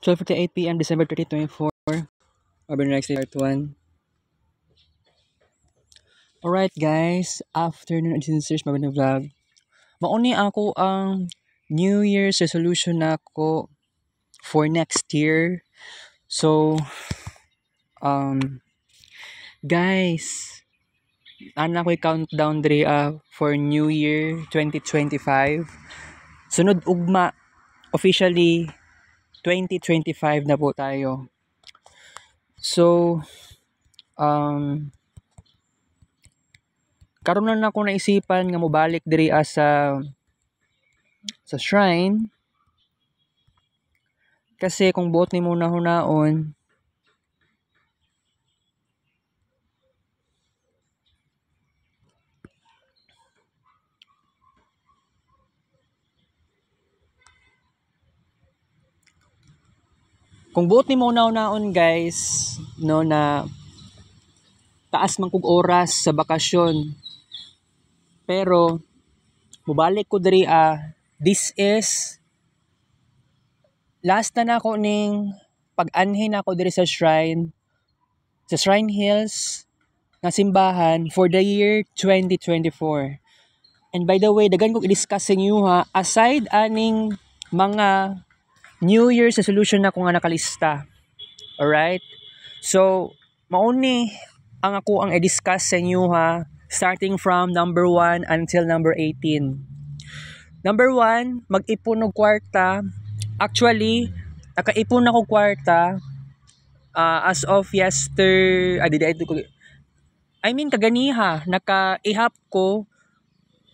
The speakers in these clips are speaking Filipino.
12:58 p.m. December 2024. Urban Rex Part 1. Alright guys, afternoon sincere mga vlog. Mauni ako ang New Year's resolution nako for next year. So guys, ana ko'y countdown diri for New Year 2025. Sunod ugma officially 2025 na po tayo. So karon na ako naisipan nga mobalik diri sa shrine kasi kung buot ni mo nahunaon guys no na taas man kog oras sa bakasyon pero mubalik ko diri this is last na nako ning pag-anhin ako diri sa Shrine Hills nga simbahan for the year 2024. And by the way, dagan ko i-discuss sa inyo aside aning mga New Year's resolution na ko nga nakalista. Alright? So, mauni ang ako ang i-discuss sa inyo starting from number 1 until number 18. Number 1, mag-ipon og kwarta. Actually, nakaipon ako kwarta as of kaganiha, naka-ihap ko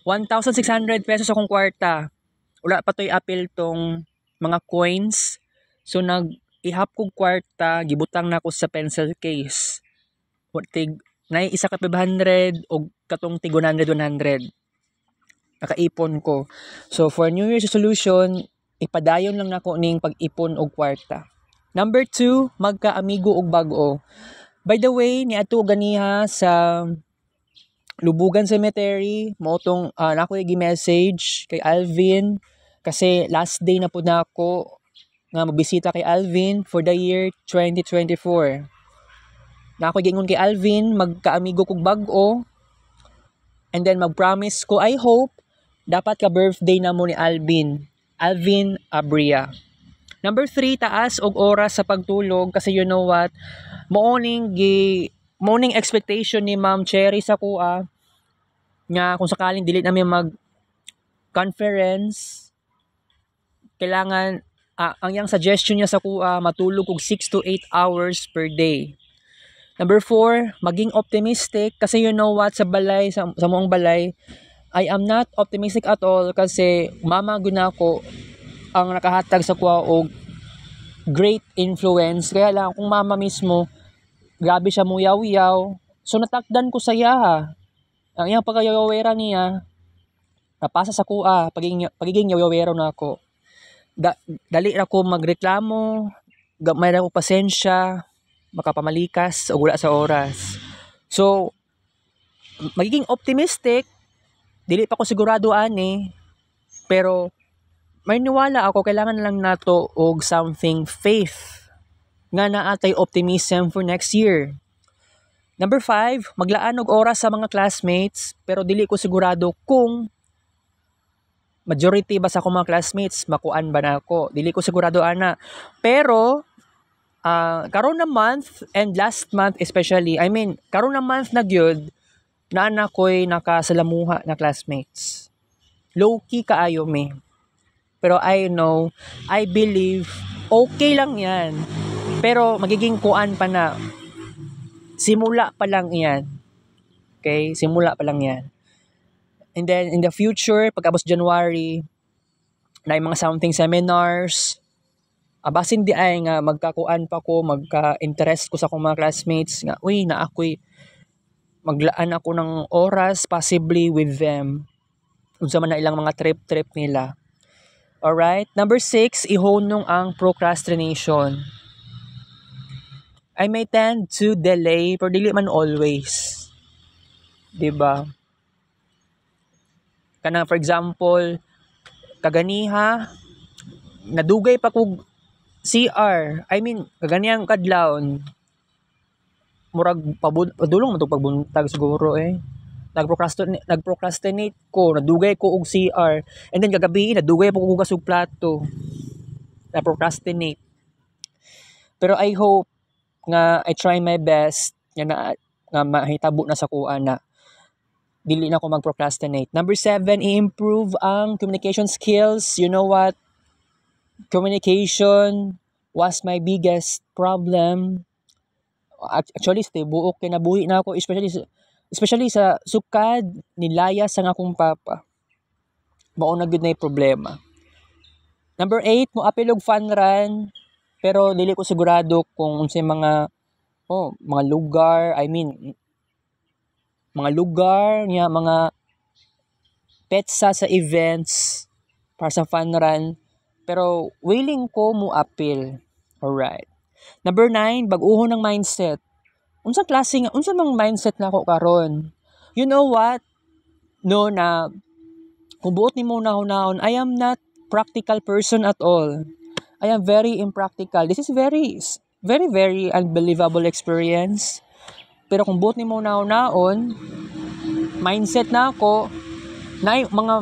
1,600 pesos akong kwarta. Wala pa to'y apil tong mga coins. So, nag-ihap ko kwarta, gibutang na ako sa pencil case. Isa ka 500 o katong tig 100. Nakaipon ko. So, for New Year's resolution, ipadayon lang nako ning pag-ipon og kwarta. Number 2, magka-amigo og bag-o. By the way, niadto ganiha sa Lubugan Cemetery, mo tong nako gi-message kay Alvin kasi last day na po na ako nga magbisita kay Alvin for the year 2024. Na ako gingon kay Alvin, magka-amigo kog bag-o. And then mag-promise ko, I hope, dapat ka birthday na mo ni Alvin Abria. Number 3, taas og oras sa pagtulog kasi you know what, morning expectation ni Ma'am Cherry sa kuha nga kung sakaling dili namin mag-conference, kailangan, ang yung suggestion niya sa kuha, matulog og 6 to 8 hours per day. Number 4, maging optimistic kasi you know what, sa moong balay, I am not optimistic at all kasi mama guna ko ang nakahatag sa kuha og great influence. Kaya lang kung mama mismo, grabe siya muyaw-yaw. So natakdan ko sa iya ang iyang pagkayawera niya, napasa sa kuha, pagiging yawawero na ako. Dali na ko magreklamo, gamay na ko pasensya, makapamalikas o wala sa oras. So, magiging optimistic, dili pa ko sigurado pero may niwala ako, kailangan lang nato og something faith nga naatay optimism for next year. Number 5, maglaan og oras sa mga classmates pero dili ko sigurado kung majority ba sa akong mga classmates makuan ba na ako. Dili ko sigurado pero karon na month and last month especially, karon na month na gyud na ko'y nakasalamuha na classmates. Low-key kaayo me. Pero I believe, okay lang yan. Pero magiging kuan pa na. Simula pa lang yan. Okay? Simula pa lang yan. And then, in the future, pagkabos January, na yung mga something seminars, basin di ay nga magkakuan pa ko, magka-interest ko sa akong mga classmates nga, ako'y maglaan ako ng oras possibly with them unsa man na ilang mga trip nila. Alright? Number 6, ihonong ang procrastination. I may tend to delay pero dili man always. Diba? For example, kaganiha, nadugay pa kog CR, I mean, kaganiyang kadlawon, murag padulong man to pagbuntag siguro nagprocrastinate ko, nadugay ko og CR, and then kagabi nadugay po ko hugas og plato, na procrastinate. Pero I hope nga I try my best nga mahitabo na sa kuha na dili na ako mag-procrastinate. Number 7, i-improve ang communication skills. You know what? Communication was my biggest problem. Actually, buok kinabuhi na ako, especially sa sukad ni layas ang akong papa. Mao na gyud na problema. Number 8, mo apilog fun run, pero dili ko sigurado kung unsay mga lugar, mga lugar niya, mga petsa sa events para sa fun run, pero willing ko mo apil. Alright. Number 9, bag-uho ng mindset. Unsa mang mindset na ako karon? You know what? No, na kung buot ni mo nahon, I am not practical person at all. I am very impractical. This is very, very, very unbelievable experience. Pero kung buot ni mo nahon, mindset na ako, na mga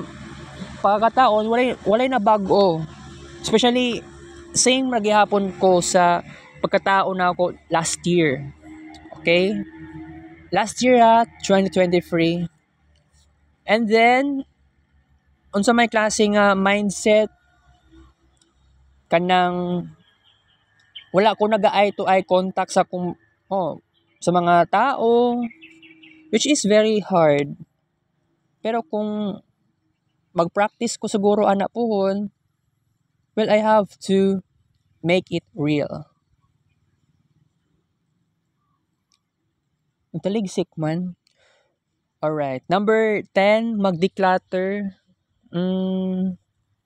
pagkataon, walay na bago. Especially, same nagyapon ko sa pagkatao na ako last year. Okay? Last year 2023. And then, unsa may klase nga mindset, kanang wala ko eye to eye contact sa sa mga tao, which is very hard. Pero kung mag-practice ko siguro anak pohon, well, I have to make it real. Taligsik man. Alright. Number 10, mag-declutter.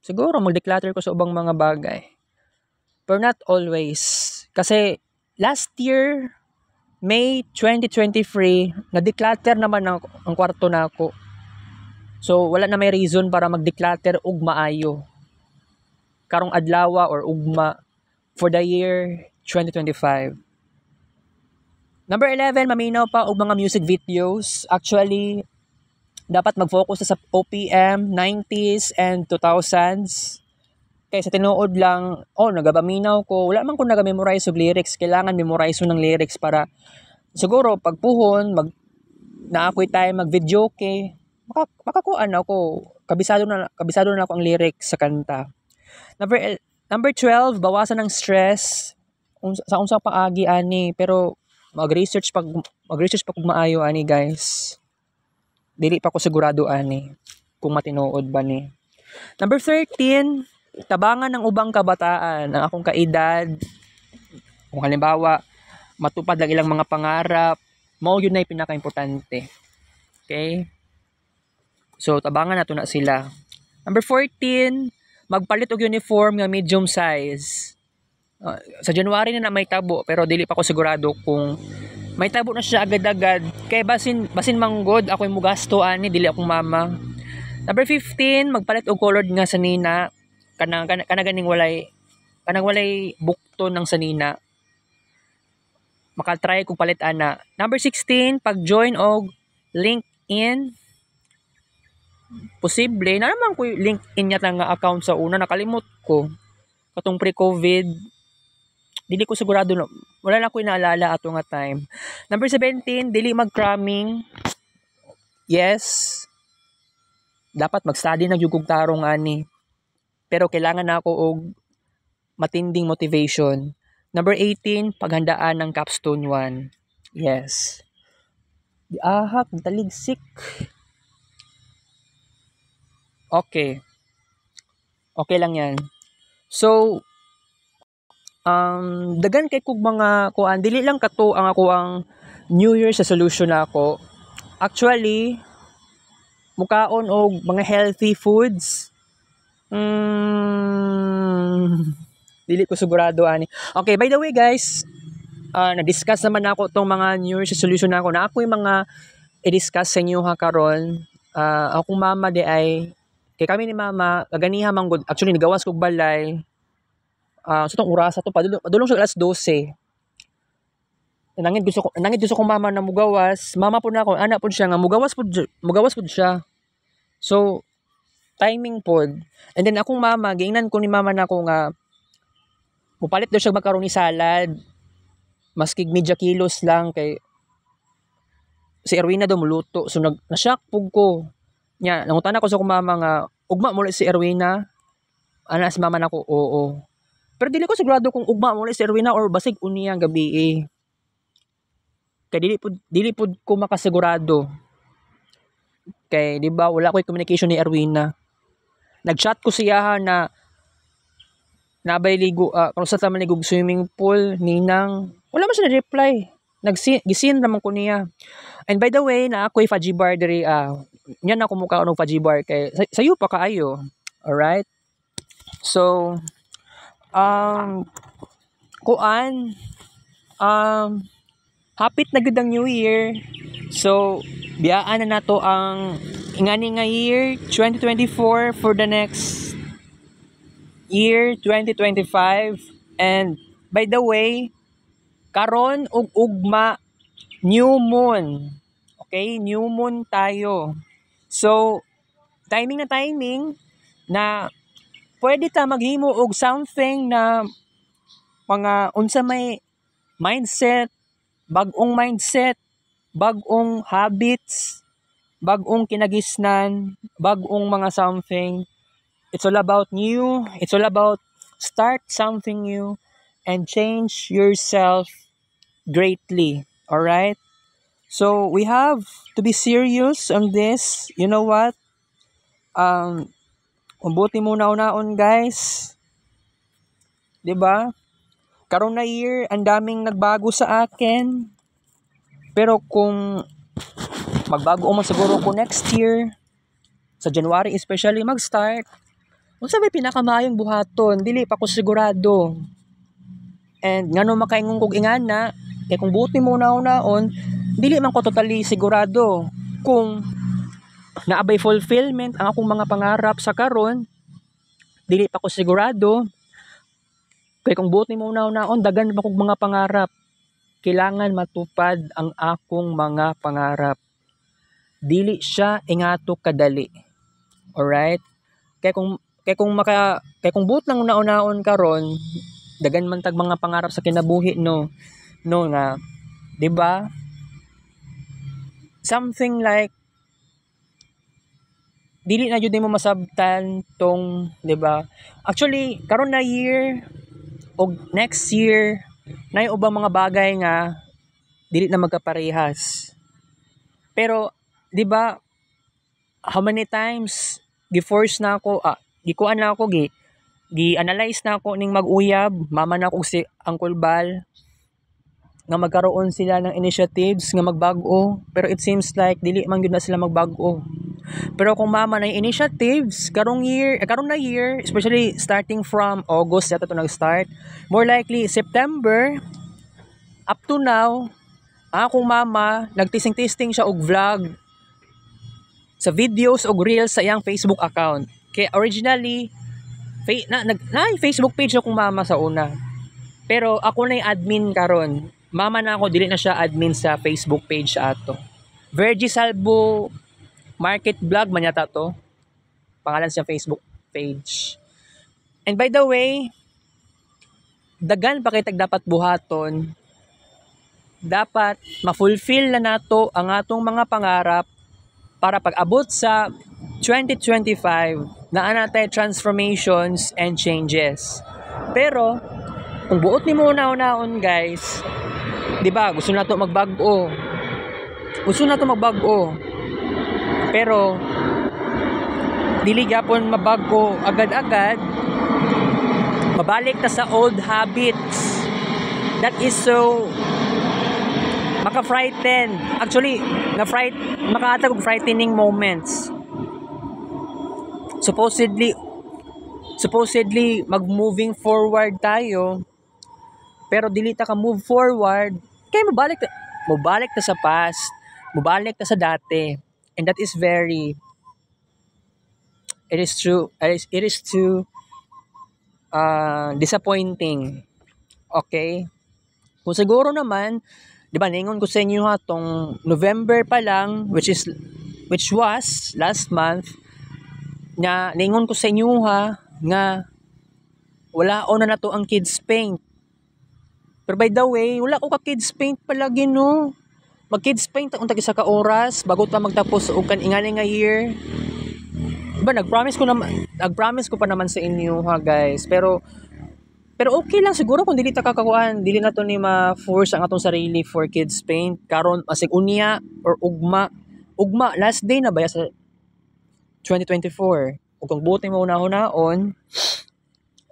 Siguro mag-declutter ko sa ubang mga bagay. But not always. Kasi last year, May 2023, na-declutter naman ang kwarto na ako. So, wala na may reason para mag-declutter og maayo. Karong adlaw or ugma for the year 2025. Number 11, maminaw pa og mga music videos. Actually, dapat mag-focus sa OPM, 90s and 2000s. Kaya sa tinuod lang, nagabaminaw ko. Wala man ko naga-memorize og lyrics. Kailangan memorize ng lyrics para siguro pagpuhon, naakoy time mag-video okay. Makakuan ako. Kabisado na ako ang lyrics sa kanta. Number 12, bawasan ng stress. Sa unsang paagi ani, pero mag-research pag kung maayo ani guys. Dili pa ko sigurado ani kung matinuod ba ni. Number 13, tabangan ng ubang kabataan, ang akong kaedad. Kung halimbawa, matupad lang ilang mga pangarap, mao yun na yung pinaka-importante. Okay? So, tabangan nato na sila. Number 14, magpalit og uniform nga medium size. Sa January na may tabo, pero dili pa ko sigurado kung may tabo na siya agad-agad. Kaya basin manggod, ako yung mugasto ani, dili akong mama. Number 15, magpalit og colored nga sanina. Kanang walay bukto ng sanina. Makatry kong palit ana. Number 16, pag-join og LinkedIn. Posible na naman ko LinkedIn niya nga account sa una, nakalimot ko. Katong pre-COVID, dili ko sigurado no. Wala na ko inaalala ato nga time. Number 17, dili mag-cramming. Yes. Dapat mag-study na jud kog tarong ani. Pero kailangan na ako og matinding motivation. Number 18, paghandaan ng capstone 1. Yes. Taligsik. Okay. Okay lang yan. So, dagan kay kog mga kuan, dili lang kato ang ako ang New Year's resolution na ako. Actually, mukaon og mga healthy foods. Dili ko sigurado ani. Okay, by the way guys, na-discuss naman ako tong mga New Year's resolution na ako. Na ako yung mga i-discuss sa inyo ha karon. Akong mama di ay kay kami ni mama, kaganiha manggod. Actually nagawas kog balay. sa tong oras to padulong siya alas 12. Nangit gusto ko mama na mugawas. Mama po na ako, ana po siya nga mugawas po siya. So timing pod. And then akong mama, giingnan ko ni mama na ako nga mupalit daw siya macaroni salad. Maski media kilos lang kay si Erwina daw muluto. So na-shock pug ko. Nya, nangutan ako sa akong mama nga ugma mo si Erwina. Ana si mama nako, oo. Pero dili ko sigurado kung ugma mo si Erwina or basig uniyang gabi eh. Kay dili pud ko makasigurado. Kay di ba wala ko'y communication ni Erwina. Nag-chat ko siya na nabay ligo kung sa tama ligog swimming pool ninang wala man siya na-reply. Gisin naman ko niya. And by the way, na ako'y Faji Bar diri nya na kumuka og Faji Bar kay sayo pa kaayo. Alright? So kuan hapit na gud ang New Year. So biyaan na nato ang ingani nga year 2024 for the next year 2025. And by the way, karon og ugma new moon. Okay, new moon tayo. So timing na pwede ta maghimo og something na mga unsa may mindset, bagong habits, bagong kinagisnan, bagong mga something. It's all about new. It's all about start something new and change yourself greatly. All right? So we have to be serious on this. You know what? Umbuti muna unaon guys. 'Di ba? Karon na year, ang daming nagbago sa akin. Pero kung magbago man siguro ko next year, sa January especially mag-start, unsa may pinakamayong buhaton, dili pa ko sigurado. And ngano makaingon kog ingana, kay kung buti mo unaon, dili man ko totally sigurado kung naabay fulfillment ang akong mga pangarap sa karon. Dili pa ko sigurado. Kaya kung buti mo unaon, dagan pa kong mga pangarap. Kailangan matupad ang akong mga pangarap. Dili siya ingato kadali. Alright? Kaya kung buot nang unaon karon, dagan man tag mga pangarap sa kinabuhi no nga, 'di ba? Something like dili na jud mo masabtan tong, 'di ba? Actually, karon na year og next year nay ubang mga bagay nga dili na magkaparehas. Pero 'di ba, how many times gi-force na ako, gikuan na ako gi-analyze na ako ning mag-uyab, mama na ako si Uncle Bal nga magkaroon sila ng initiatives nga magbago, pero it seems like dili man gyud na sila magbago. Pero kung mama na yung initiatives karong na year, especially starting from August yata to nag-start, more likely September up to now, akong mama nagtising-tisting siya og vlog sa videos og reels sa iyang Facebook account. Kaya originally na Facebook page akong mama sa una. Pero ako na yung admin karon. Mama na ako, dili na siya admin sa Facebook page ato. Virgie Salvo Market Vlog man yata to. Pangalan sa Facebook page. And by the way, dagan pa kay dapat buhaton. Dapat ma-fulfill na nato ang atong mga pangarap para pag-abot sa 2025 na natay transformations and changes. Pero kung buot ni mo una-unaon guys, 'di ba? Gusto na to magbago. Pero dili gyapon mabago agad-agad. Mabalik ta sa old habits. That is so maka-frighten. Actually, makaatag og frightening moments. Supposedly mag-moving forward tayo. Pero dili ta ka move forward, kay mabalik ta sa past, mabalik ta sa dati. And that is it is too disappointing. Okay? Kung siguro naman, di ba, ningon ko sa inyo ha, tong November pa lang, which was last month, na ningon ko sa inyo ha, nga wala o na to ang kids paint. Pero by the way, wala ko ka kids paint palagi no. Mag kids paint ang isa ka oras bago ta magtapos og ingani nga year. Diba, nag-promise ko pa naman sa inyo ha guys. Pero okay lang siguro kung dili ta kakakuan, dili na to ni ma-force ang atong sarili for kids paint karon asig unya or ugma last day na ba sa 2024. Ug kung buti mo una-hunaon,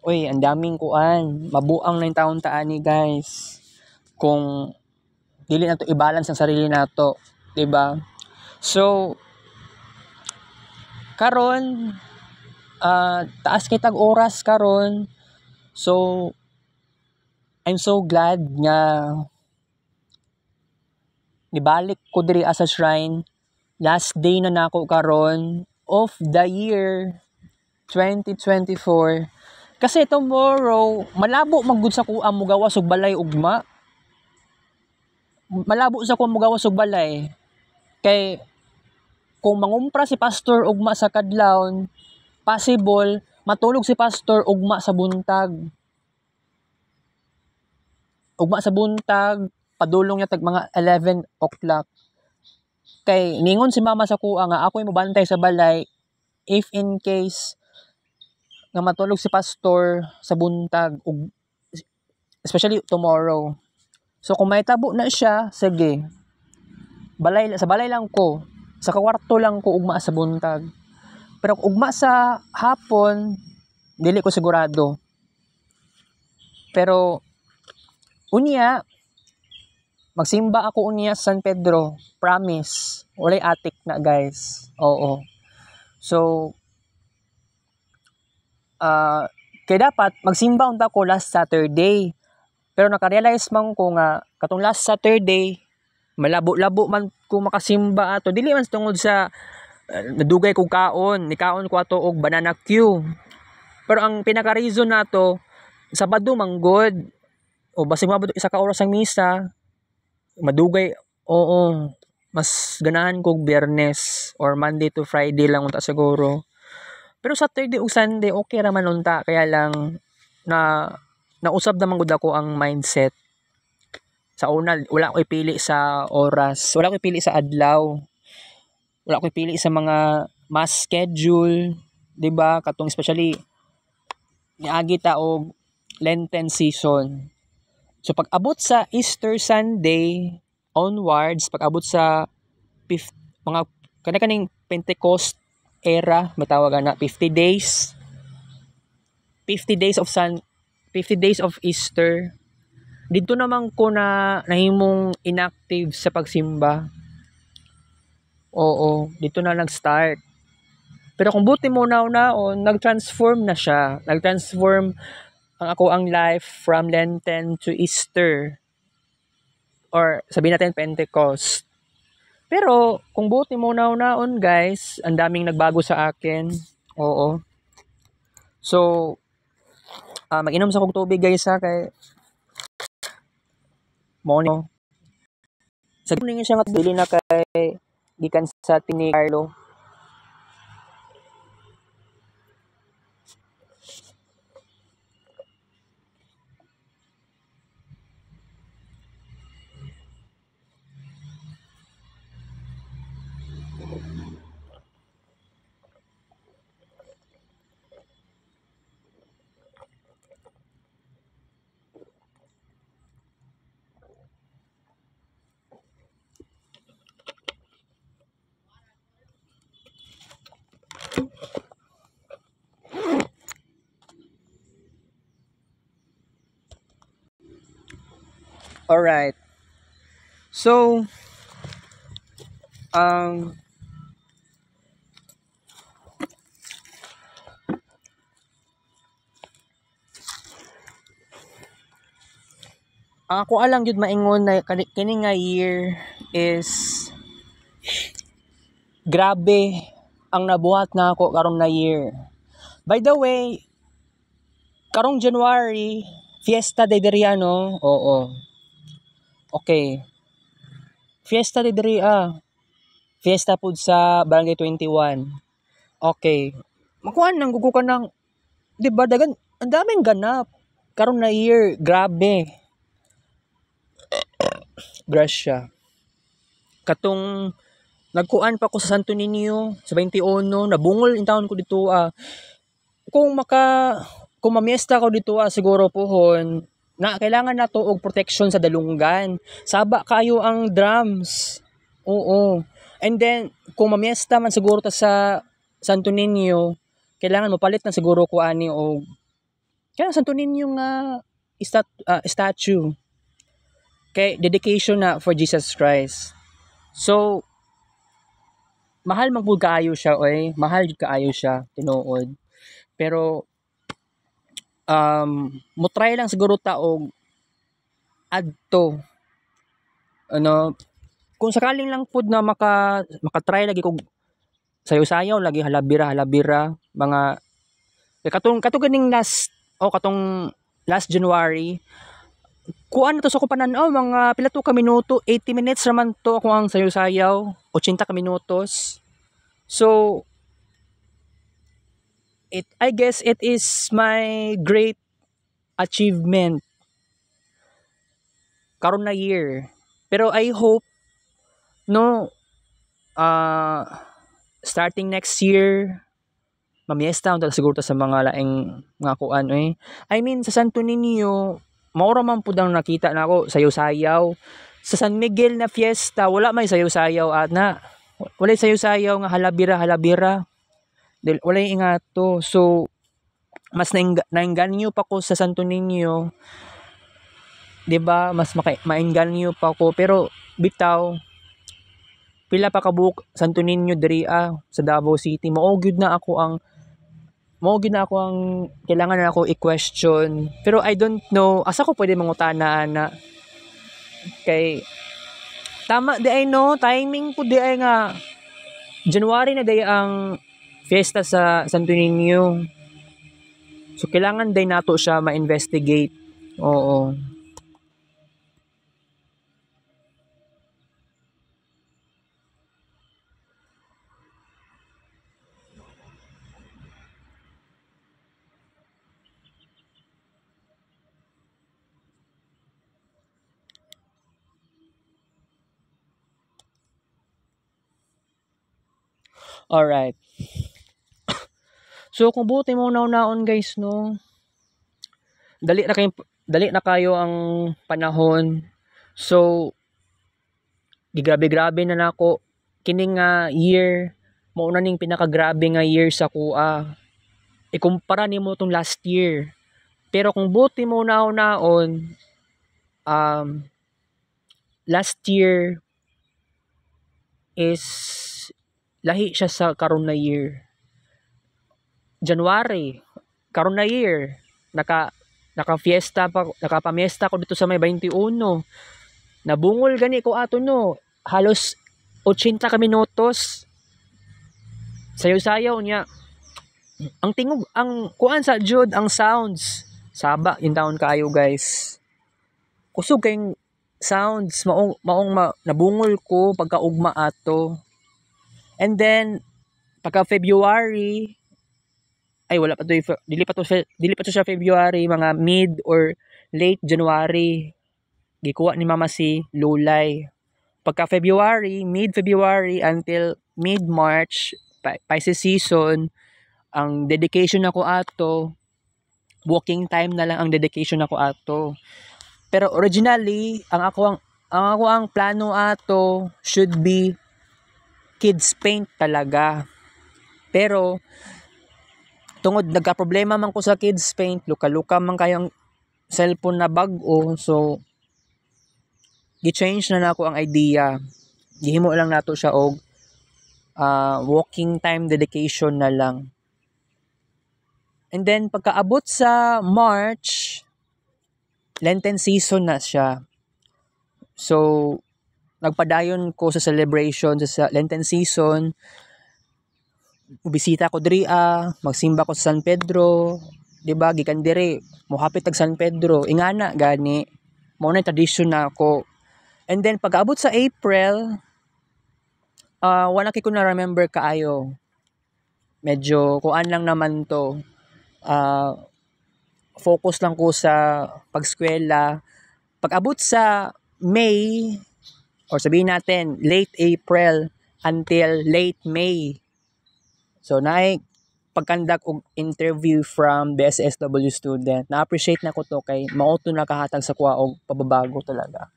uy, ang daming kuan, mabuang na yung taon taani guys. Kung dili na to i-balance ang sarili nato, 'di ba? So karon taas kay tag oras karon. So I'm so glad nga nibalik ko diri as a shrine. Last day na nako karon of the year 2024. Kasi tomorrow malabo maggud sa kuan mo gawas og balay ugma. Malabo sa kuan mo gawas og balay. Kay kung mangumpra si pastor ugma sa kadlawon, possible matulog si pastor ugma sa buntag. Ugma sa buntag, padulong niya tag mga 11 o'clock. Kay ningon si mama sa kuha nga ako'y mobantay sa balay if in case nga matulog si pastor sa buntag, especially tomorrow. So kung may tabo na siya, sige. Sa balay lang ko. Sa kwarto lang ko ugma sa buntag. Pero kung ugma sa hapon, dili ko sigurado. Pero unya, magsimba ako unya sa San Pedro. Promise. Walay atik na guys. Oo. So kaya dapat magsimba unta ko last Saturday. Pero nakarealize man ko nga katong last Saturday malabo-labo man ko makasimba ato. Dili man tungod sa nadugay kog kaon, nikaon ko ato og banana Q. Pero ang pinaka reason nato Sabado manggod o basig mabot isa ka oras ang misa madugay. Oo, mas ganahan kog Biyernes or Monday to Friday lang unta siguro. Pero Saturday ug Sunday okay ra man unta, kaya lang nausab naman gud ako ang mindset. Sa una wala ko ipili sa oras, wala ko ipili sa adlaw, wala ko ipili sa mga mass schedule, 'di ba? Katong especially niagi ta og Lenten season. So pag abot sa Easter Sunday onwards, pag abot sa mga kani-kaning Pentecost era, matawagan na 50 days. 50 days of Easter. Dito naman ko na nahimong inactive sa pagsimba. Oo, dito na nag-start. Pero kung buti mo naon, nag-transform na siya. Nag-transform ang life from Lenten to Easter. Or sabihin natin Pentecost. Pero kung buti mo naon guys, ang daming nagbago sa akin. Oo. So, mag-inom sa kong tubig guys ha, kay morning. Sa morning siya nga dili na kay gikan sa Tini Carlo. Alright. So, ako alang jud maingon na kini nga year is grabe ang nabuhat na ako karong na year. By the way, karong January, fiesta de diri ano? Oo. Okay. Fiesta de diri Fiesta pud sa Barangay 21. Okay. Makuan nang gugo ka ng, 'di ba dagan ang daming ganap. Karon na year, grabe. Grasya. Katong nagkuan pa ko sa Santo Niño sa 21, nabungol in taon ko dito Kung kung mamiesta ko dito siguro pohon na kailangan nato og protection sa dalunggan. Saba kayo ang drums. Oo. And then kung mamiesta man siguro ta sa Santo Niño, kailangan mapalit na siguro ko ani og kaya Santo Niño nga statue kay dedication na for Jesus Christ. So mahal man pud kaayo siya mahal jud kaayo siya tinuod. Pero mo try lang siguro ta og adto ano kung sakaling lang pud na makatry lagi kog sayaw-sayaw lagi halabira mga katong ganing katong last January kuan na to sa ko panan-aw mga pila to ka minuto 80 minutes raman to ako ang sayaw-sayaw 80 ka minutos. So I guess it is my great achievement karon na year. Pero I hope no starting next year mamiesta unta siguro ta sa mga laing mga kuan I mean sa Santo Niño maura man pud ang nakita nako sayaw-sayaw. Sa San Miguel na fiesta wala may sayaw-sayaw na wala sayaw-sayaw nga halabira wala ingato. So mas nainganyo pa ko sa Santo Niño, 'di ba? Mas mainganyo pa ko pero bitaw pila pa ka buok Santo Niño diri sa Davao City mao gyud na ako ang kailangan na ako i-question. Pero I don't know asa ko pwede mangutana na kay tama di ay no timing po di ay nga January na day ang fiesta sa Santo Niño. So kailangan day nato siya ma-investigate. Oo. Alright. So kung buti mo naon guys no. Dali na kayo ang panahon. So gigrabe-grabe na nako kining year mao na ning pinakagrabe nga year sa kuha. Ikumpara nimo tong last year. Pero kung buti mo naon last year is lahi siya sa karon na year. January karon na year nakapamiesta ko dito sa may 21. Nabungol gani ko ato no. Halos 80 ka minutos. Sayaw-sayaw niya. Ang tingog ang kuan sa jud ang sounds. Saba in town kaayo guys. Kusog kayong sounds nabungol ko pagkaugma ato. And then pagka February wala pa to dili pa to siya February, mga mid or late January gikuha ni mama si Lulay. Pagka February, mid February until mid March Pisces season, ang dedication nako ato walking time na lang ang dedication nako ato. Pero originally ang ako ang plano ato should be kids paint talaga. Pero tungod nagka-problema man ko sa kids paint, luka-luka man kayang cellphone na bag-o, so gi-change na nako ang idea. Gihimo lang nato siya og walking time dedication na lang. And then pagkaabot sa March, Lenten season na siya. So nagpadayon ko sa celebration sa Lenten season. Bisita ko diri magsimba ko sa San Pedro, di ba, gikan dire mohapit tag San Pedro, ingana gani mao na tradisyon na ako. And then pag-abot sa April, wala kay ko na remember kaayo, medyo kuan lang naman to, ah, focus lang ko sa pagskwela. Pag-abot sa May, or sabihin natin late April until late May, so naay pagkandak og interview from BSSW student. Na-appreciate na ko to kay mao to nakahatag sa kuha og pababago talaga.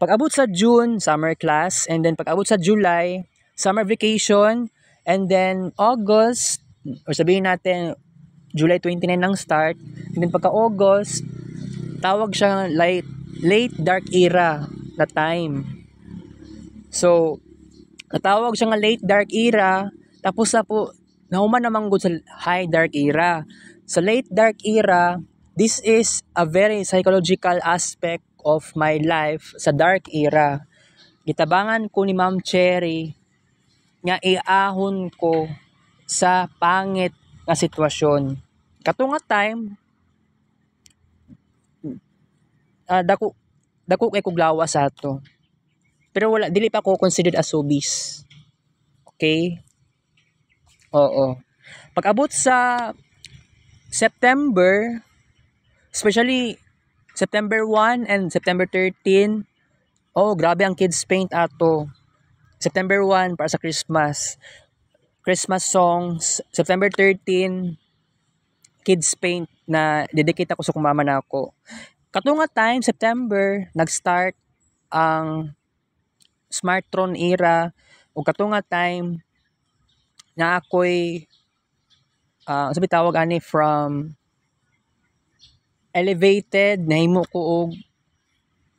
Pag-abot sa June, summer class, and then pag-abot sa July, summer vacation, and then August, or sabihin natin July 29 ang start, and then pagka-August, tawag siya late dark era na time. So, natawag siya nga late dark era, tapos na po, nahuman naman good sa high dark era. Sa late dark era, this is a very psychological aspect of my life sa dark era. Gitabangan ko ni Ma'am Cherry nga iahon ko sa pangit nga sitwasyon. Kato nga time, dako kay kog lawas sa ato. Pero wala, dili pa ako considered as showbiz. Okay? Oo. Pag-abot sa September, especially September 1 and September 13, grabe ang kids paint ato. September 1 para sa Christmas. Christmas songs. September 13, kids paint na dedicate ako sa kumama na ako. Katunga time, September, nag-start ang smartphone era, o katunga time na ako'y sabi tawag ani from elevated nahimo ko og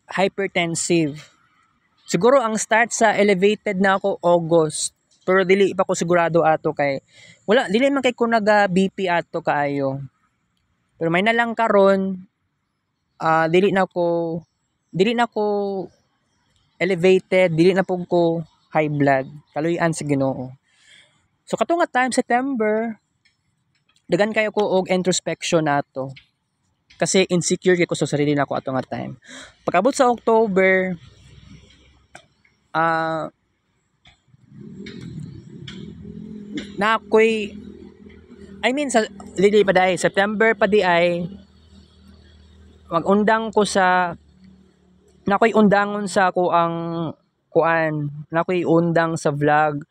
hypertensive. Siguro ang start sa elevated na ako August, pero dili pa ko sigurado ato kay wala, dili man kay ko naga BP ato kaayo. Pero may na lang karon, dili na ko elevated, dili na po ko high blood. Kaluyan sa Ginoo. So kato nga time September, dagan kayo ko og introspection nato. Kasi insecure kay ko sa sarili nako ato nga time. Pag-abot sa October, na ako'y sa dili pa dai September pa di ay magundang ko sa nakoy undangon sa ako ang kuan, nakoy undang sa vlog.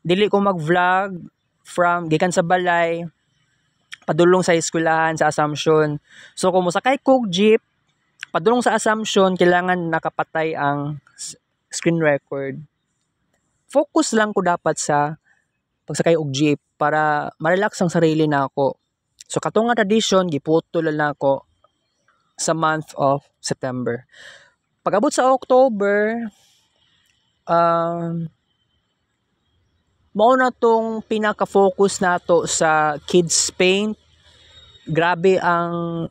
Dili ko mag-vlog from gikan sa balay padulong sa eskwelahan sa Assumption. So kung mosakay kog jeep padulong sa Assumption, kailangan nakapatay ang screen record. Focus lang ko dapat sa pagsakay og jeep para ma-relax ang sarili na ako. So katong nga tradition giputol na ako sa month of September. Pag-abot sa October, mao na tong pinaka-focus nato sa kids paint. Grabe ang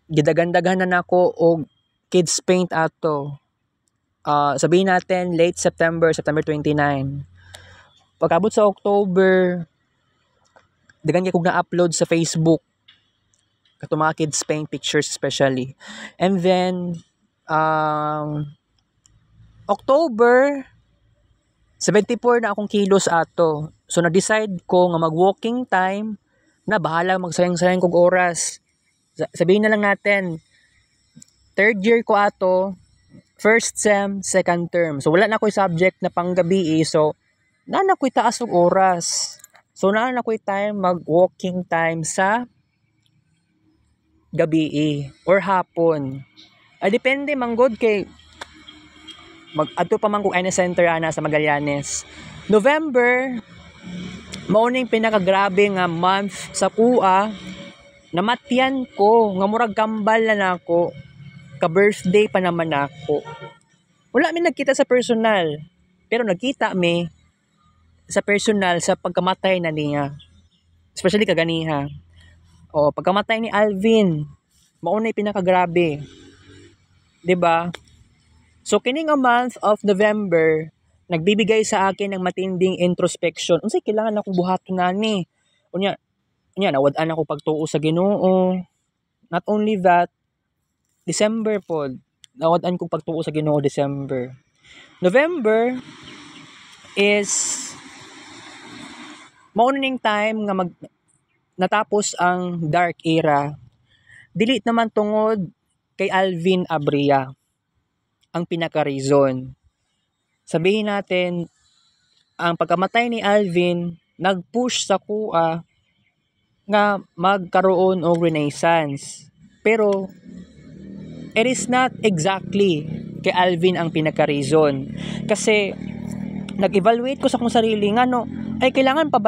gidagandagan na nako og kids paint ato. Sabihin natin late September 29. Pag-abot sa October, dagan kay kog na-upload sa Facebook kato mga kids paint pictures especially. And then October 74 na akong kilos ato. So na-decide ko nga mag-walking time na bahala magsayang-sayang kog oras. Sabihin na lang natin third year ko ato, first sem, second term. So wala na ko'y subject na panggabi, so na ko'y taas og oras. So na ko'y time mag-walking time sa gabi or hapon. Depende manggod kay adto pa man kog Ina Center ana sa Magallanes. November mao ning pinakagrabe nga month sa kuha. Namatyan ko nga murag kambal na nako. Ka birthday pa naman ako. Wala mi nagkita sa personal, pero nagkita mi sa personal sa pagkamatay na niya. Especially kaganiha. Pagkamatay ni Alvin, mao na pinakagrabe. 'Di ba? So kining a month of November, nagbibigay sa akin ng matinding introspection. Unsay kailangan akong buhaton nani? Unya, nya nawad-an ako pagtuo sa Ginoo. Not only that, December pod, nawad-an ko pagtuo sa Ginoo December. November is mao na ning time nga natapos ang dark era. Dili naman tungod kay Alvin Abria ang pinaka-reason. Sabihin natin, ang pagkamatay ni Alvin nag-push sa kuha nga magkaroon og renaissance. Pero it is not exactly kay Alvin ang pinaka-reason. Kasi nag-evaluate ko sa akong sarili nga no, ay kailangan ba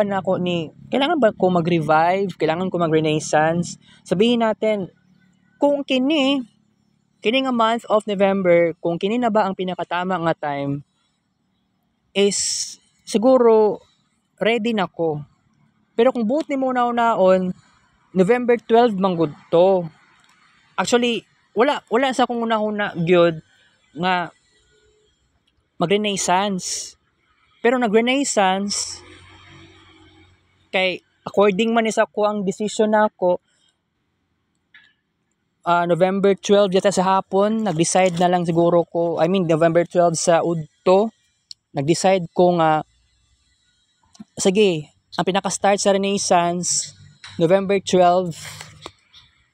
ko mag-revive, kailangan ko mag-renaissance. Sabihin natin, kung kini nga month of November, kung kini na ba ang pinakatama nga time, is siguro ready na ko. Pero kung buot ni mo naon, November 12 manggod to. Actually, wala sa akong una-una gyud nga mag-renaissance. Pero nag-renaissance kay according man sa ko ang decision nako, November 12 yata sa hapon, nag-decide na lang siguro ko, November 12 sa udto, nag-decide ko nga, sige, ang pinaka-start sa Renaissance, November 12,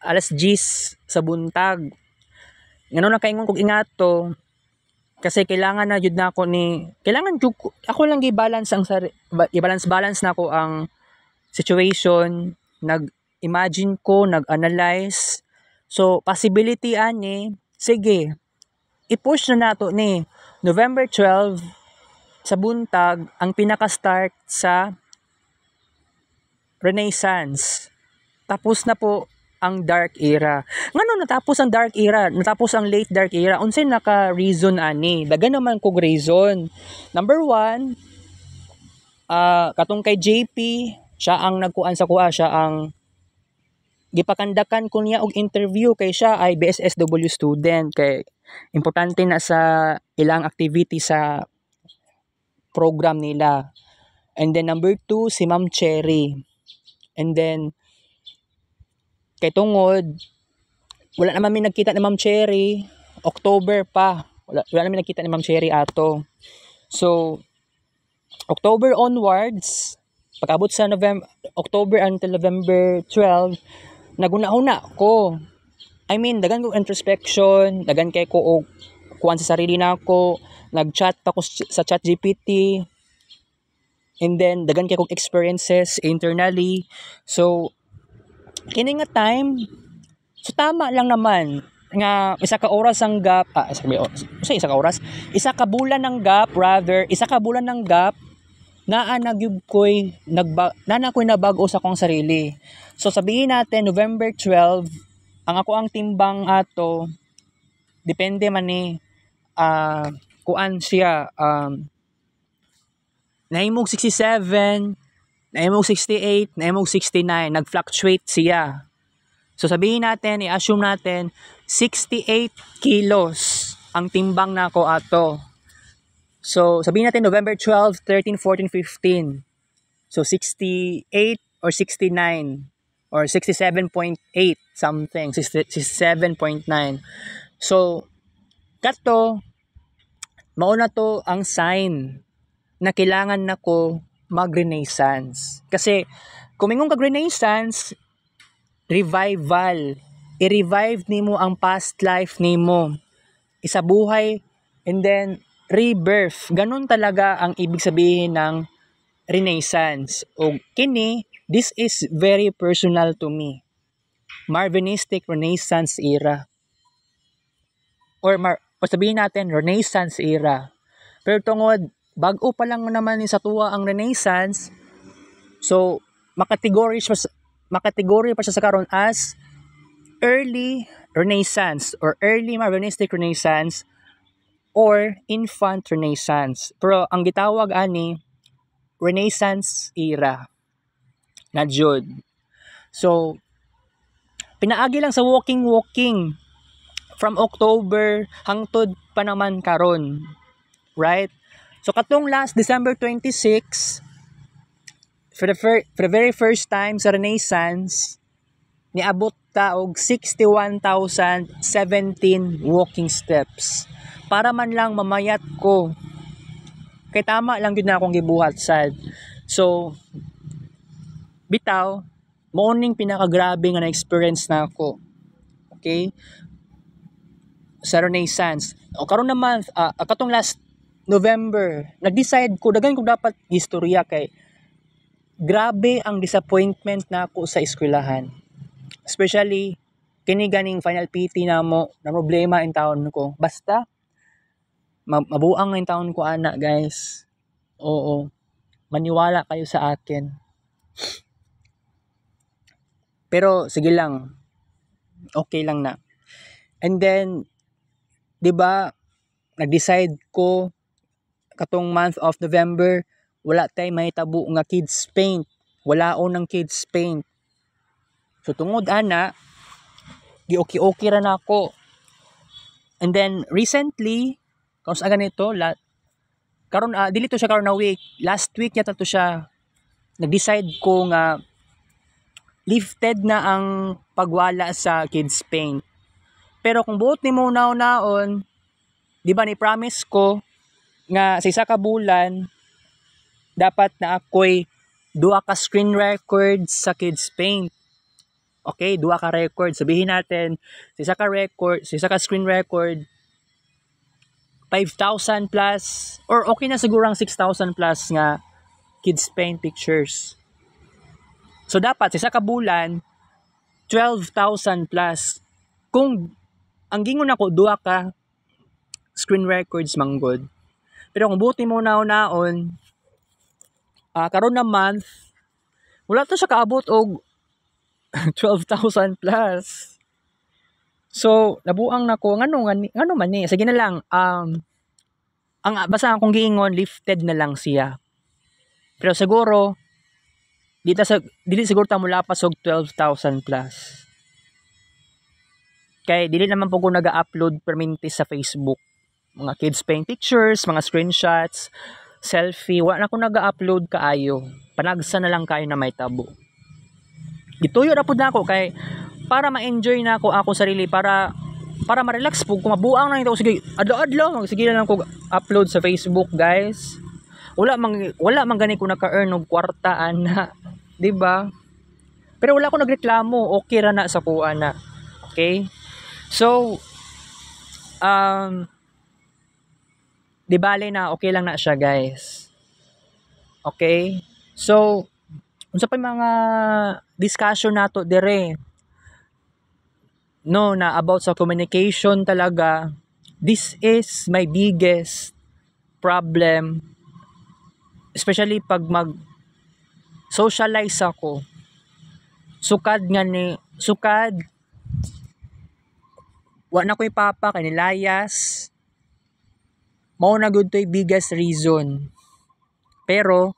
alas 10 sa buntag. Ngano na kaingon kog ingato, kasi kailangan na jud na ako ako lang i-balance na ko ang situation, nag-imagine ko, nag-analyze. So, possibility ani, sige, i-push na nato ni November 12 sa buntag ang pinaka-start sa Renaissance. Tapos na po ang dark era. Ngano natapos ang dark era? Natapos ang late dark era. Unsay naka-reason ani? Daga naman kog reason. Number 1, katong kay JP, siya ang nagkuan sa kuha, siya ang gipakandakan ko niya og interview kay siya ay BSSW student, kay importante na sa ilang activity sa program nila. And then number 2, si Ma'am Cherry. And then kay tungod wala naman may nagkita ni Ma'am Cherry, October pa. Wala naman nagkita ni Ma'am Cherry ato. So October onwards, pag-abot sa October until November 12, naguna-una ko. Dagan ko introspection, dagan kay ko og kuan sa sarili nako, nag-chat pa ko sa ChatGPT. And then dagan kay kog experiences internally. So kini nga time, so tama lang naman nga isa ka bulan ng gap naa ko'y nabago sa akong sarili. So sabihin natin November 12 ang timbang ato, depende man ni kuan siya, nahimog 67, nahimog 68, nahimog 69, nag-fluctuate siya. So sabihin natin, i-assume natin 68 kilos ang timbang nako ato. So sabihin natin November 12, 13, 14, 15. So 68 or 69 or 67.8 something, 67.9. So kato mao na to ang sign na kailangan nako mag-renaissance. Kasi kung mingon kag renaissance, revival. I-revive nimo ang past life nimo. Isabuhay and then rebirth. Ganun talaga ang ibig sabihin ng renaissance. O kini, this is very personal to me. Marvinistic Renaissance era. Or sabihin natin Renaissance era. Pero tungod bago pa lang naman ni sa tuwa ang Renaissance, so makategory pa siya sa karon as early Renaissance or early Marvinistic Renaissance or infant Renaissance. Pero ang gitawag ani Renaissance era na jud. So pinaagi lang sa walking from October hangtod pa naman karon, right? So katong last December 26, for the very first time sa Renaissance, niabot ta og 61,017 walking steps. Para man lang mamayat ko. Kay tama lang gyud na akong gibuhat sad. So bitaw, morning pinakagrabe nga na-experience na ako. Okay? Sa Renaissance. O karon naman katong last November, nag-decide ko dagan ko dapat istorya kay grabe ang disappointment na ako sa eskwelahan. Especially kini ganing final PT na mo na problema in taon ko. Basta mabuang ang taon ko ana, guys. Oo. Maniwala kayo sa akin. Pero sige lang. Okay lang na. And then 'di ba, nag-decide ko katong month of November, wala tay mahitabo nga kids paint. Walaon ng kids paint. So tungod ana, di okay ra na ako. And then recently, karon sa ganito, karon dili to siya karon na week. Last week yata to siya. Nag-decide ko nga lifted na ang pagwala sa kids paint. Pero kung buot ni mo naon, di ba ni promise ko nga sa isa ka bulan dapat na ako'y 2 ka screen records sa kids paint. Okay, 2 ka record. Sabihin natin, sa isa ka screen record, 5,000 plus, or okay na siguro ang 6,000 plus nga kids paint pictures. So dapat sa isa ka bulan, 12,000 plus. Kung ang gingon ako, 2 ka screen records manggod. Pero kung buti mo naon, karon na month, wala to siya kaabot og 12,000 plus. So, nabuang na ko. Ngano man ni? Sige na lang. Basta akong giingon, lifted na lang siya. Pero siguro, dili siguro ta mula pa og 12,000 plus. Kay dili naman po ko nag-upload permanente sa Facebook. Mga kids paint pictures, mga screenshots, selfie. Wala na ko nag-upload kaayo. Panagsa na lang kayo na may tabo. Gituyo ra pud nako kay para ma-enjoy na ako sarili, para ma-relax po. Kung mabuang na ito, sige, adlaw sige na lang ko upload sa Facebook, guys. Wala man gani ko naka-earn og kwarta ana, di ba? Pero wala ko nagreklamo, okay ra na sa kuha na. Okay? So di bale na okay lang na siya, guys. Okay? So unsa pa mga discussion nato dire? No, na about sa communication talaga. This is my biggest problem, especially pag mag-socialize ako. Sukad, wa na ko ipapa kay nilayas. Mao na gud to'y biggest reason. Pero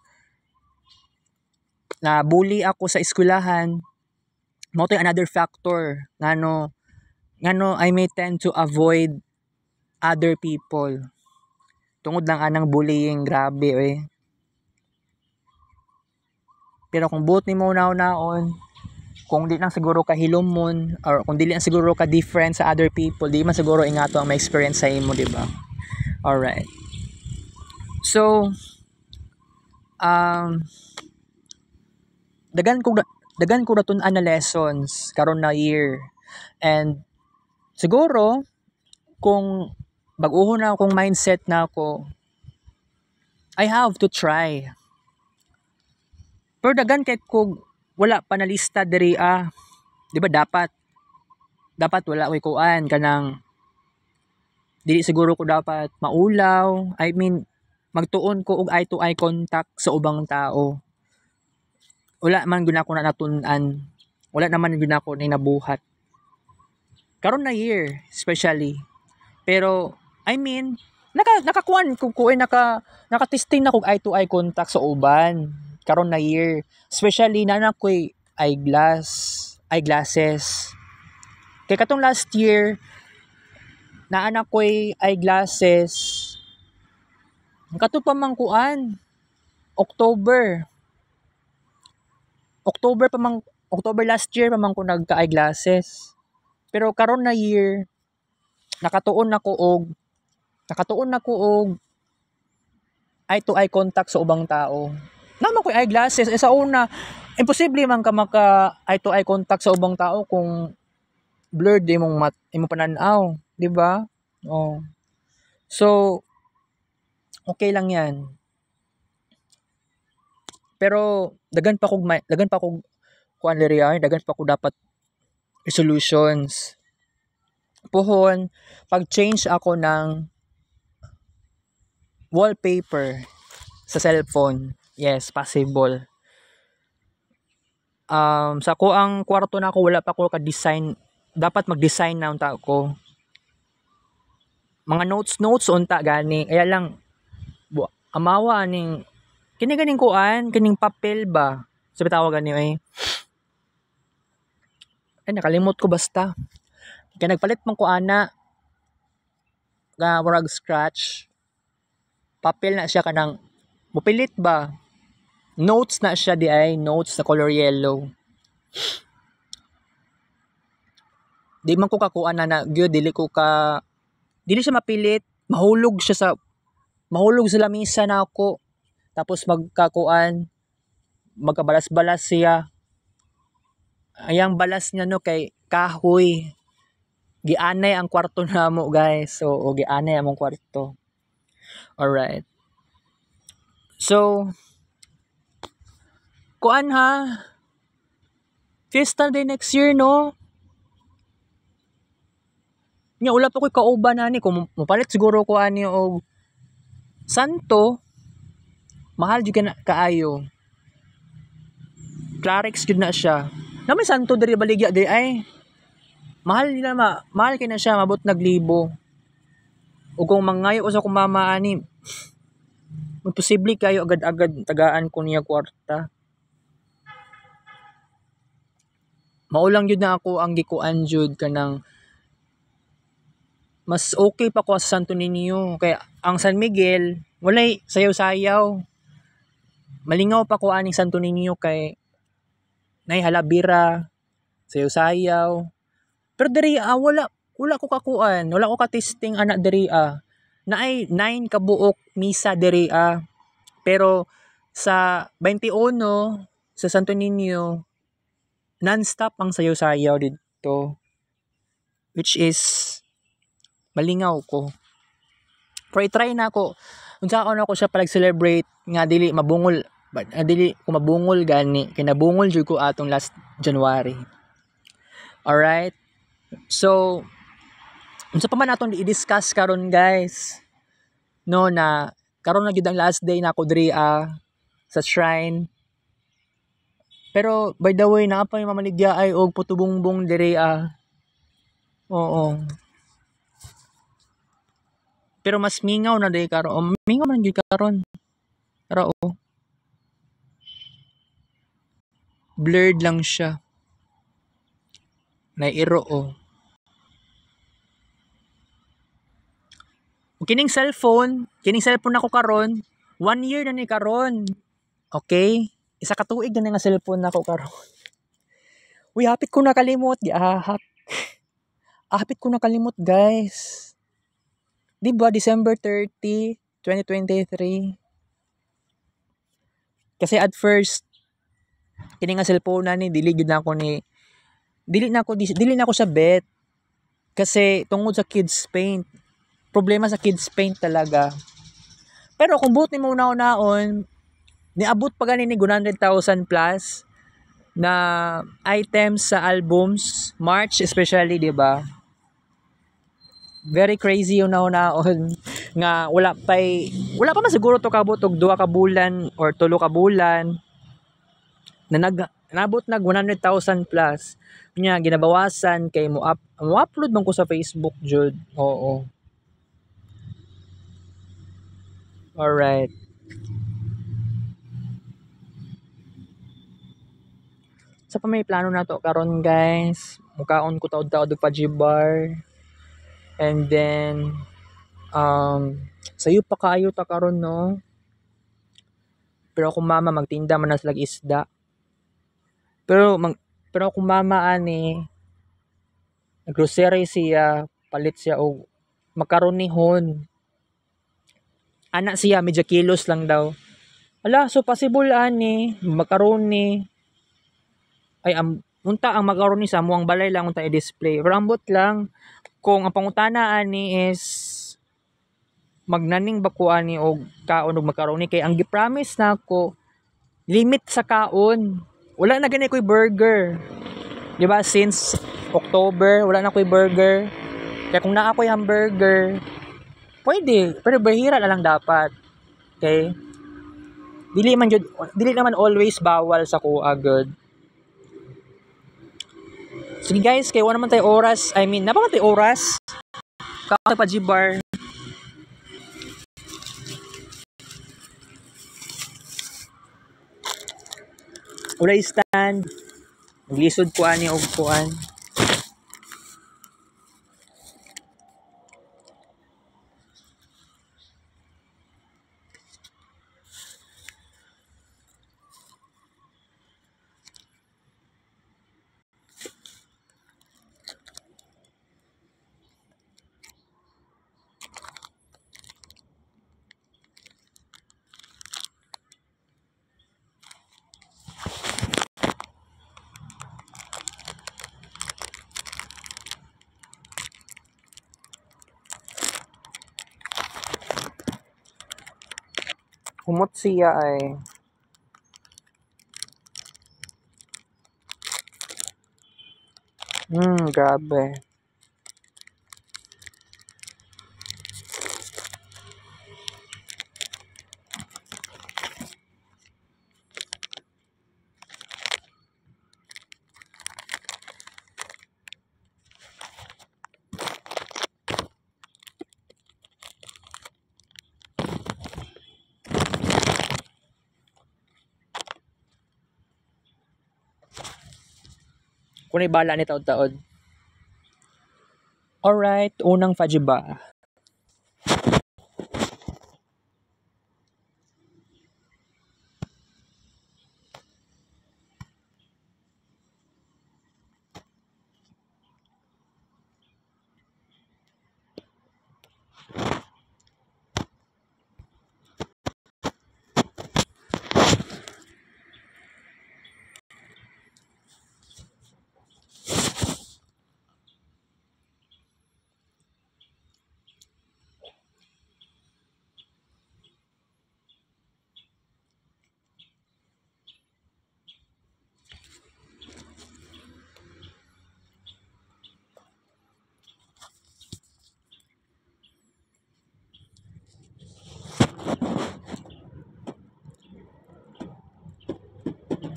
na bully ako sa eskwelahan, mao to'y another factor ngano I may tend to avoid other people. Tungod lang anang bullying, grabe Pero kung buot ni mo naon, kung di lang siguro ka hilomon, or kung di lang siguro ka different sa other people, di man siguro ingato ang ma-experience sa imo, di ba? Alright. So, dagan ko natun-an na lessons karon na year. And siguro kung bag-uho na akong mindset na ako, I have to try. Pero dagan kay ko wala pa na lista diri di ba dapat wala koy kuan kanang dili siguro ko dapat maulaw. I mean, magtuon ko og eye to eye contact sa ubang tao. Wala man gyud ako na natun-an. Wala naman gyud ako na nabuhat. Karon na year, especially. Pero I mean, nakakuan ko nakatesting na kog eye to eye contact sa uban karon na year. Especially na ko'y eyeglasses. Kay katong last year, naanak ko'y eyeglasses. Kato pa man kuan, October. October last year pa man ko nagka-eyeglasses. Pero karon na year nakatuon na ko og eye to eye contact sa ubang tao. Naman ko eyeglasses sa una imposible man ka maka eye to eye contact sa ubang tao kung blurred imong panan-aw, di ba? Oh. So okay lang 'yan. Pero dagan pa kog kuan dagan pa ko dapat resolutions. Puhon, pag-change ako ng wallpaper sa cellphone. Yes, possible. Sa ko ang kwarto na ako wala pa ko ka-design. Dapat mag-design na unta ko. Mga notes unta gani. Kaya lang amawa aning kini ganing kuan, kining papel ba? Sabi tawag gani ay nakalimot ko basta. Kaya nagpalit man ko ana nga murag scratch. Papel na siya kanang mupilit ba? Notes na siya di ay notes na color yellow. Di man ko kakuan na gyud dili siya mapilit, mahulog sa lamisa na ako. Tapos magkabalas-balas siya. Ayang balas niya no kay kahoy. Gianay ang kwarto namo guys. So gianay among kwarto. Alright. So kuan ha. Fiesta day next year no. Nya wala pa ko'y kauban ani kung mapalit siguro ko ani og santo. Mahal jud na kaayo. Clarix jud na siya. Na may santo diri baligya di ay. Mahal kay na siya mabot naglibo. O kung mangayo sa kong mama ani, imposible kayo agad-agad tagaan ko niya kwarta. Maulang jud na ako ang gikuan jud kanang mas okay pa ko sa Santo Niño. Kaya ang San Miguel, walay sayaw-sayaw. Malingaw pa ko aning Santo Niño kay nay halabira, sayaw-sayaw. Pero diri wala ko kakuan, wala ko ka-testing anak diri Naay 9 ka buok misa diri Pero sa 21 sa Santo Niño non-stop ang sayaw-sayaw dito. Which is malingaw ko. Pero i-try na ako. Unsaon ako siya palag-celebrate nga dili mabungol ko mabungol gani kay nabungol jud ko atong last January. Alright? So unsa pa man atong i-discuss karon guys? No na karon na gyud ang last day na ako diri sa shrine. Pero by the way naa pa yung mamaligya ay og putubongbong diri Oo. Pero mas mingaw na day karon. Mingaw man gyud karon. Pero blurred lang siya. Nairo Kining cellphone nako karon, 1 year na ni karon. Okay? Isa ka tuig na nga cellphone nako karon. Uy, hapit ko nakalimot. Hapit ko nakalimot, guys. Diba, December 30, 2023. Kasi at first, kini nga cellphone na ni, dili na ako sa bet. Kasi tungod sa kids paint. Problema sa kids paint talaga. Pero kung buot ni mo naon, niabot pa ganin ni 100,000 plus na items sa albums, March especially, di ba? Very crazy yung naon nga wala pa man siguro to kabot og 2 ka bulan or 3 ka bulan na nabot nag 100,000 plus nya ginabawasan kay mo-upload man ko sa Facebook jud. Oo. Alright. Sa pa may plano na to karon guys, mukaon ko taod-taod og pajibar. And then sayo pa kaayo ta karon no. Pero kung mama magtinda man na sila isda. Pero pero kung mama ani grocery siya, palit siya og makaronihon. Ana siya medyo kilos lang daw. Ala, so possible ani macaroni ay unta ang macaroni sa amuang balay lang unta i-display. Rambot lang kung ang pangutana ani is magnaning ba ko ani og kaon og macaroni kay ang gi-promise nako limit sa kaon. Wala na gani ko'y burger. Di ba since October wala na ko'y burger. Kaya kung naa ko'y hamburger, pwede, pero bahira na lang dapat. Okay? Dili naman always bawal sa kuha good. Sige guys, kay wala naman tayo oras. I mean, napaman tayo oras. Kakao pa G-bar. Ulay stand. Naglisod ko ani og kuan. Humot siya ay grabe. Kunay bala ni taod-taod. Alright, unang fajiba.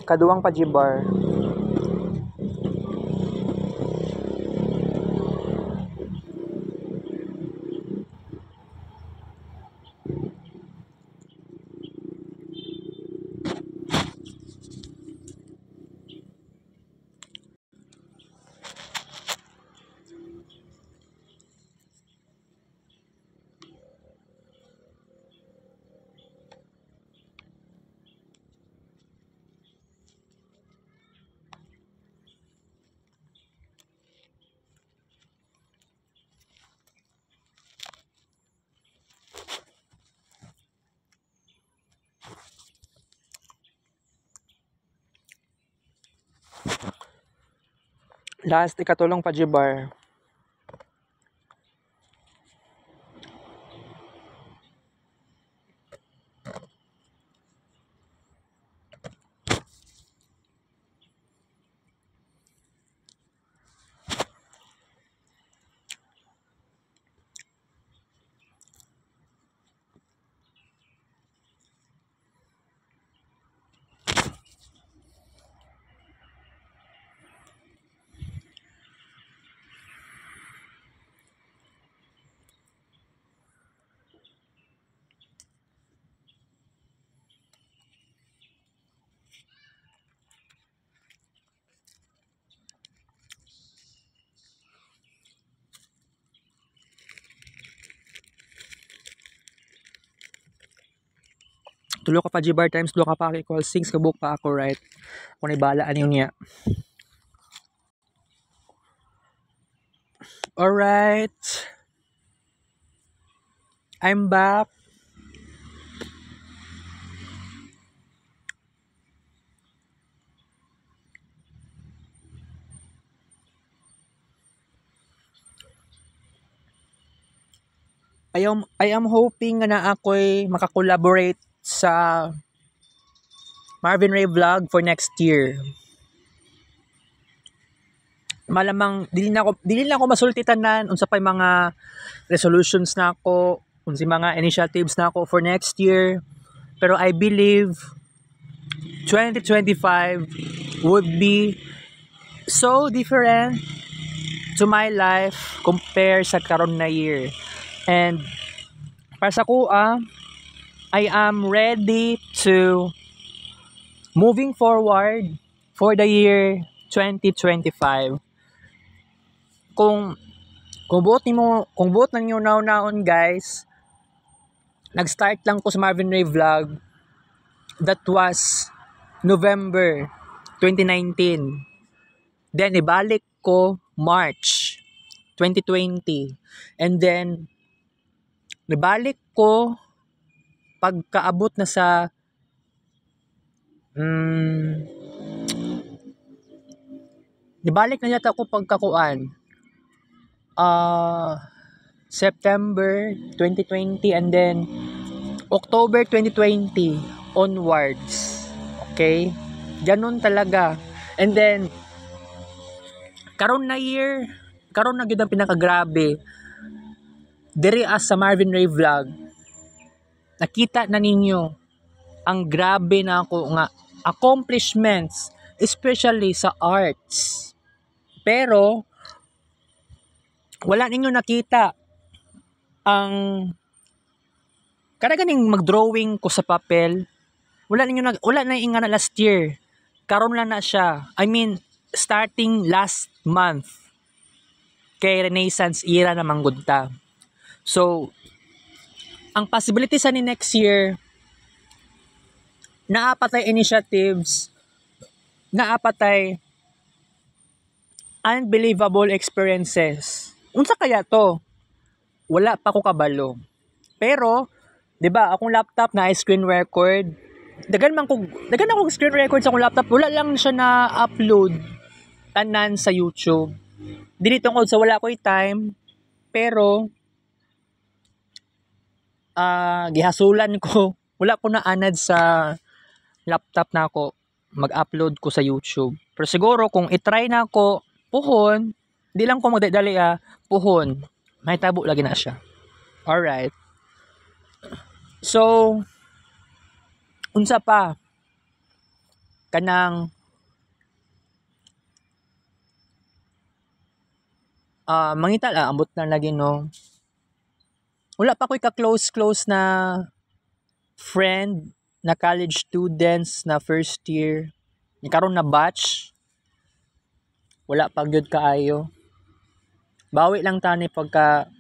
Kaduang fajibar. Last, ikatulong fajibar. Tulo ka fajibar times 2 ka pa equals 6 kabuk pa ako, right? Kung ibalaan yun niya. Alright. I'm back. I am hoping na ako'y makakolaborate sa Marvin Ray Vlog for next year. Malamang dili na ako masultitanan unsa pay mga resolutions na ako, unsa mga initiatives na ako for next year. Pero I believe 2025 would be so different to my life compare sa karon na year. And para sa kuha, I am ready to moving forward for the year 2025. Kung buot ninyo naon guys, nag-start lang ko sa Marvin Ray Vlog. That was November 2019. Then ibalik ko March 2020. And then nibalik ko pagkaabot na sa nibalik na yata ako pagkakuan September 2020 and then October 2020 onwards. Okay? Ganun talaga. And then karon na gyud ang pinakagrabe. Diri as sa Marvin Ray Vlog, nakita na ninyo ang grabe na ako nga accomplishments, especially sa arts. Pero wala ninyo nakita ang kada ganing mag-drawing ko sa papel. Wala na inga na last year. Karon lang na siya. I mean, starting last month. Kay Renaissance era na manggudta. So, ang possibility sa ni next year, naapatay initiatives, naapatay unbelievable experiences. Unsa kaya to? Wala pa ko kabalo. Pero, 'di ba, akong laptop na screen record. Dagan akong screen record sa akong laptop. Wala lang siya na upload tanan sa YouTube. Dili tungod sa wala ko'y time, pero gihasulan ko. Wala ko na anad sa laptop na ako mag-upload ko sa YouTube. Pero siguro kung i-try na ako puhon, di lang ko magdadali puhon. May tabo lagi na siya. Alright. So, unsa pa kanang mangita ambot na lagi no. Wala pa ko'y ka-close na friend na college students na first year. Karon na batch. Wala pa gyud kaayo. Bawi lang tani pagka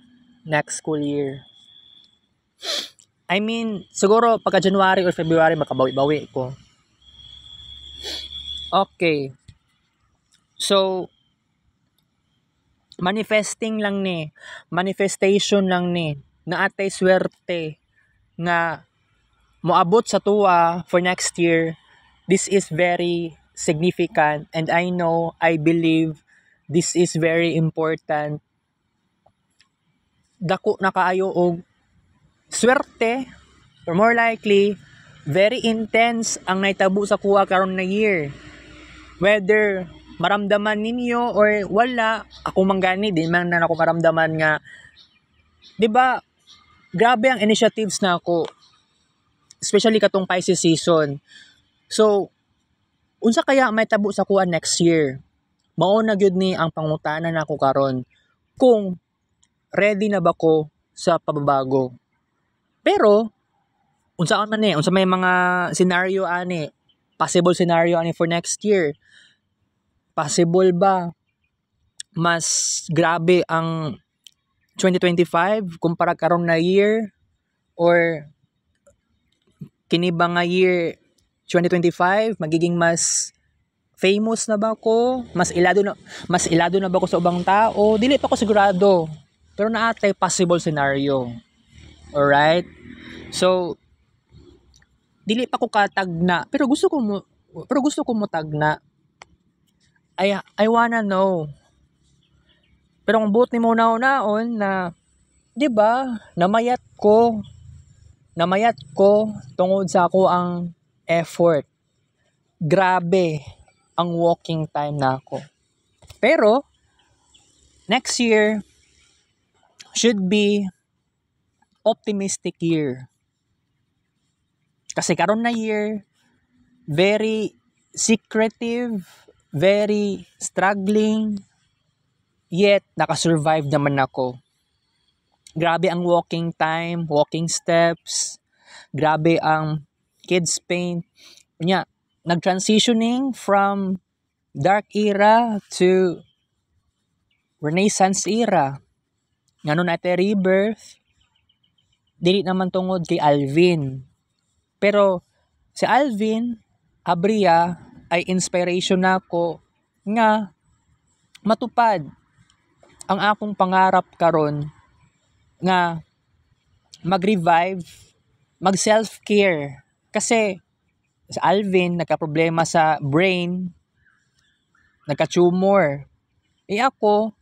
next school year. I mean, siguro pagka January or February makabawi-bawi ko. Okay. So, manifestation lang ni na atay swerte nga moabot sa tuwa for next year. This is very significant and I believe this is very important. Dako na kaayo og swerte or more likely very intense ang naitabo sa kuha karon na year. Whether maramdaman ninyo or wala, ako manggani din man na ako maramdaman nga 'di ba grabe ang initiatives na ako, especially katong Pisces season. So unsa kaya may tabo sa kuha next year? Mao na gyud ni ang pangutana nako karon kung ready na ba ko sa pababago. Pero unsa may mga scenario possible scenario for next year. Possible ba mas grabe ang 2025 kumpara karon na year, or kini ba nga year 2025 magiging mas famous na ba ko? Mas ilado na ba ko sa ubang tao? Dili pa ko sigurado. Pero naatay possible scenario. Alright? So, dili pa ko katagna, pero gusto ko mo tagna. I wanna know. Pero kung buot ni mo naon na, 'di ba? Namayat ko tungod sa ako ang effort. Grabe ang walking time na ako. Pero next year should be optimistic year. Kasi karon na year, very secretive, very struggling, yet nakasurvive naman ako. Grabe ang walking time, walking steps, grabe ang kids pain. Nag-transitioning from dark era to Renaissance era. Ngano natin rebirth, dili naman tungod kay Alvin. Pero si Alvin Abria ay inspiration nako nga matupad ang akong pangarap karon nga mag-revive, mag-self-care. Kasi si Alvin nagka-problema sa brain, nagka-tumor. Ako,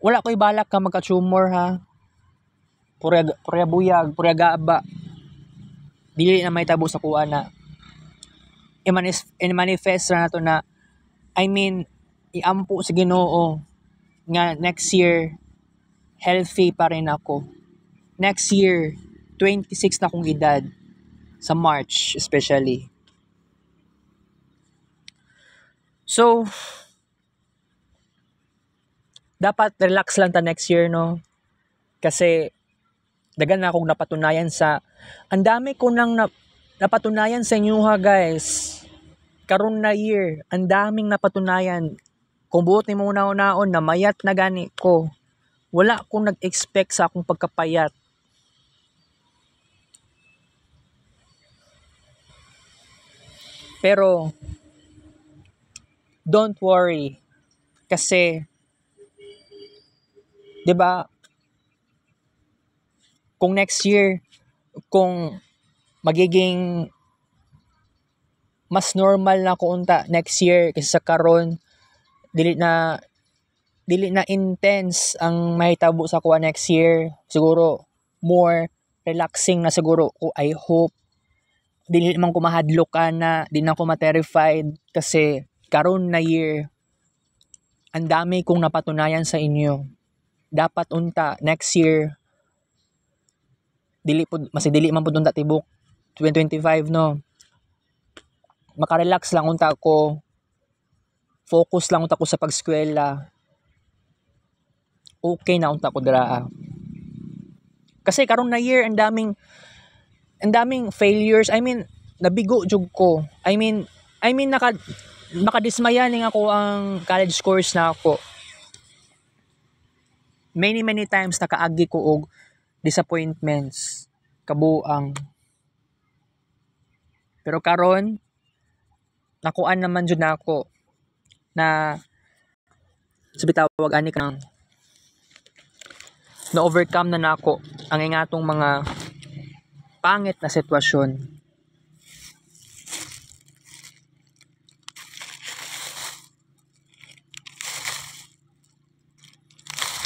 wala ko'y balak ka magka-tumor ha. Purya buyag, purya gaba. Dili na may tabo sa kuha na i-manifest na to na iampo sa Ginoo nga next year healthy pa rin ako. Next year 26 na akong edad sa March especially. So dapat relax lang ta next year, no? Kasi dagan na akong napatunayan ang dami ko nang napatunayan sa inyo ha, guys. Karon na year, ang daming napatunayan. Kung buot ni mo naon na mayat na gani ko. Wala akong nag-expect sa akong pagkapayat. Pero don't worry kasi 'di ba? Kung next year, kung magiging mas normal na ko unta next year kaysa sa karon, dili na intense ang mahitabo sa kuha next year. Siguro more relaxing na siguro ko, I hope. Dili man ko mahadlok na, di na ko ma-terrified kasi karon na year ang dami kong napatunayan sa inyo. Dapat unta next year dili man pud unta tibok 2025, no. Maka-relax lang unta ako. Focus lang unta ko sa pag-eskwela. Okay na unta ko dira. Kasi karon na year ang daming failures. Nabigo jud ko. Nakadismaya ning ako ang college course na ako. Many times nakaagi ko og disappointments, kabuang. Pero karon nakuan naman jud nako na sabi tawag ani kang na overcome na nako ang ingatong mga pangit na sitwasyon.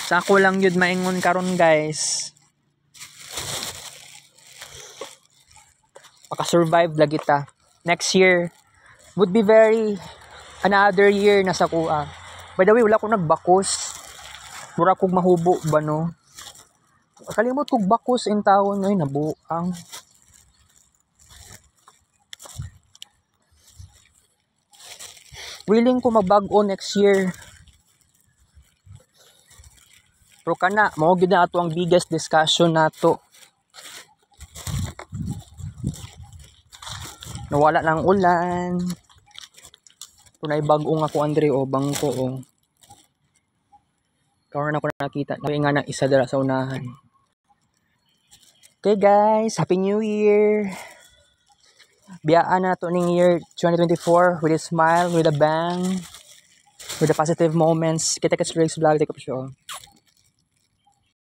Sa ako lang yun maingon karon, guys. Maka-survive lagi ta. Next year would be another year na sa kuha. By the way, wala ko nagbakos. Mura kog mahubo ba, no? Kalimot kog bakos in taon, ay nabuang. Willing ko magbag-o next year. Pero kana, mao gyud na ato ang biggest discussion nato. Nawala ng ulan. Kunay bag-o nga ko, Andre, o bangko, o. Karon ako nakita, nga na isa dara sa unahan. Okay, guys, Happy New Year! biyaan na to ning year 2024 with a smile, with a bang, with the positive moments. Kita ka sa Rick's Vlog, take up show.